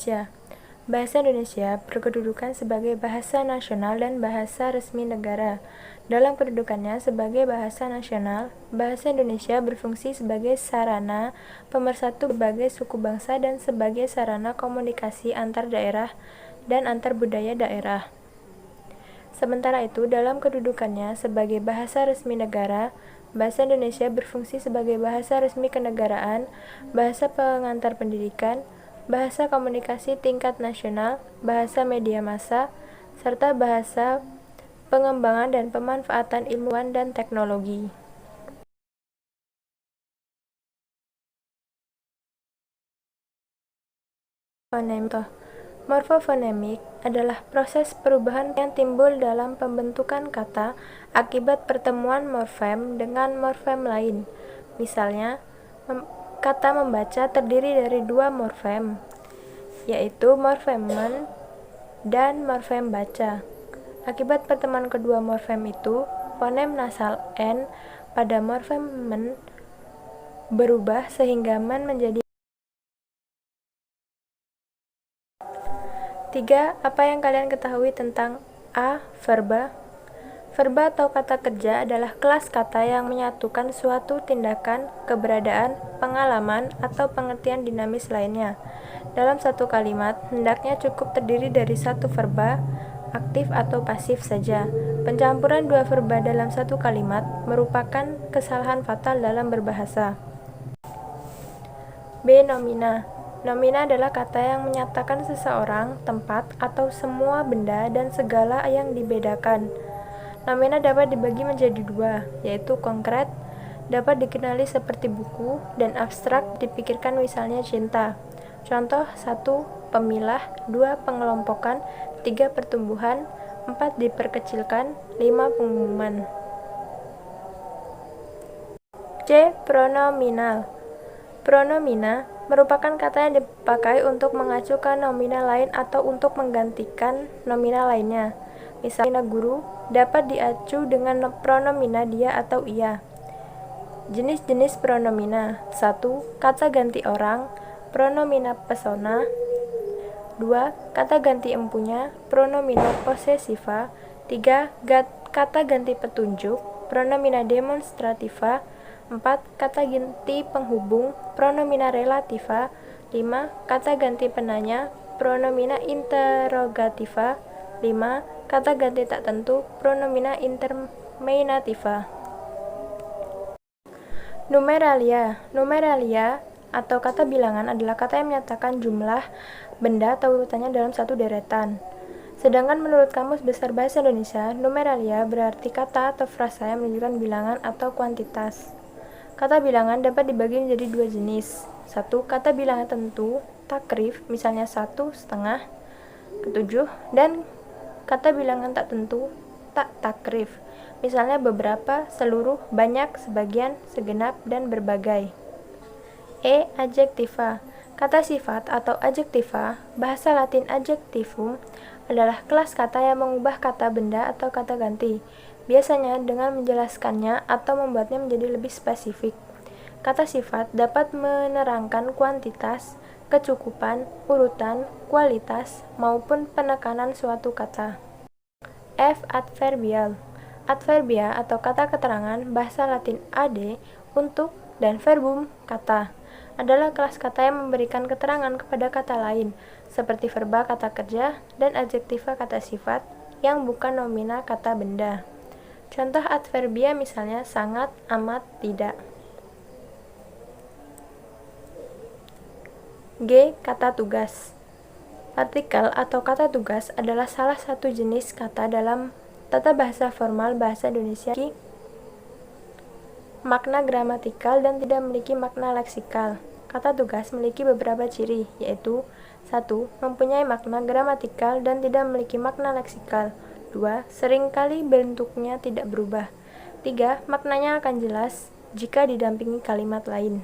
Indonesia. Bahasa Indonesia berkedudukan sebagai bahasa nasional dan bahasa resmi negara. Dalam kedudukannya sebagai bahasa nasional, bahasa Indonesia berfungsi sebagai sarana pemersatu berbagai suku bangsa dan sebagai sarana komunikasi antar daerah dan antar budaya daerah. Sementara itu, dalam kedudukannya sebagai bahasa resmi negara, bahasa Indonesia berfungsi sebagai bahasa resmi kenegaraan, bahasa pengantar pendidikan, bahasa komunikasi tingkat nasional, bahasa media massa, serta bahasa pengembangan dan pemanfaatan ilmuwan dan teknologi. Morfofonemik adalah proses perubahan yang timbul dalam pembentukan kata akibat pertemuan morfem dengan morfem lain. Misalnya, kata membaca terdiri dari dua morfem, yaitu morfem men dan morfem baca. Akibat pertemuan kedua morfem itu, fonem nasal n pada morfem men berubah sehingga men menjadi 3. Apa yang kalian ketahui tentang A. Verba? Verba atau kata kerja adalah kelas kata yang menyatukan suatu tindakan, keberadaan, pengalaman, atau pengertian dinamis lainnya. Dalam satu kalimat, hendaknya cukup terdiri dari satu verba, aktif atau pasif saja. Pencampuran dua verba dalam satu kalimat merupakan kesalahan fatal dalam berbahasa. B. Nomina. Nomina adalah kata yang menyatakan seseorang, tempat, atau semua benda dan segala yang dibedakan. Nomina dapat dibagi menjadi dua, yaitu konkret, dapat dikenali seperti buku, dan abstrak dipikirkan misalnya cinta. Contoh 1. Pemilah, 2. Pengelompokan, 3. Pertumbuhan, 4. Diperkecilkan, 5. Pengumuman. C. Pronominal. Pronomina merupakan kata yang dipakai untuk mengacu ke nomina lain atau untuk menggantikan nomina lainnya. Misalnya guru dapat diacu dengan pronomina dia atau ia. Jenis-jenis pronomina. 1. Kata ganti orang, pronomina persona. 2. Kata ganti empunya, pronomina possessiva. 3. Kata ganti petunjuk, pronomina demonstrativa. 4. Kata ganti penghubung, pronomina relativa. 5. Kata ganti penanya, pronomina interrogativa. 5. Kata ganti tak tentu, pronomina interminativa. Numeralia. Numeralia atau kata bilangan adalah kata yang menyatakan jumlah benda atau urutannya dalam satu deretan. Sedangkan menurut Kamus Besar Bahasa Indonesia, numeralia berarti kata atau frasa yang menunjukkan bilangan atau kuantitas. Kata bilangan dapat dibagi menjadi dua jenis. 1. Kata bilangan tentu, takrif, misalnya 1, setengah, ke-7, dan kata bilangan tak tentu, tak takrif, misalnya beberapa, seluruh, banyak, sebagian, segenap, dan berbagai. E. Adjektiva. Kata sifat atau adjektiva, bahasa Latin adjectivum, adalah kelas kata yang mengubah kata benda atau kata ganti, biasanya dengan menjelaskannya atau membuatnya menjadi lebih spesifik. Kata sifat dapat menerangkan kuantitas, kecukupan, urutan, kualitas, maupun penekanan suatu kata. F. Adverbial. Adverbia atau kata keterangan, bahasa Latin ad, untuk, dan verbum, kata, adalah kelas kata yang memberikan keterangan kepada kata lain, seperti verba kata kerja dan adjektiva kata sifat yang bukan nomina kata benda. Contoh adverbia misalnya sangat, amat, tidak. G. Kata tugas. Partikel atau kata tugas adalah salah satu jenis kata dalam tata bahasa formal bahasa Indonesia makna gramatikal dan tidak memiliki makna leksikal. Kata tugas memiliki beberapa ciri, yaitu 1. Mempunyai makna gramatikal dan tidak memiliki makna leksikal. 2. Seringkali bentuknya tidak berubah. 3. Maknanya akan jelas jika didampingi kalimat lain.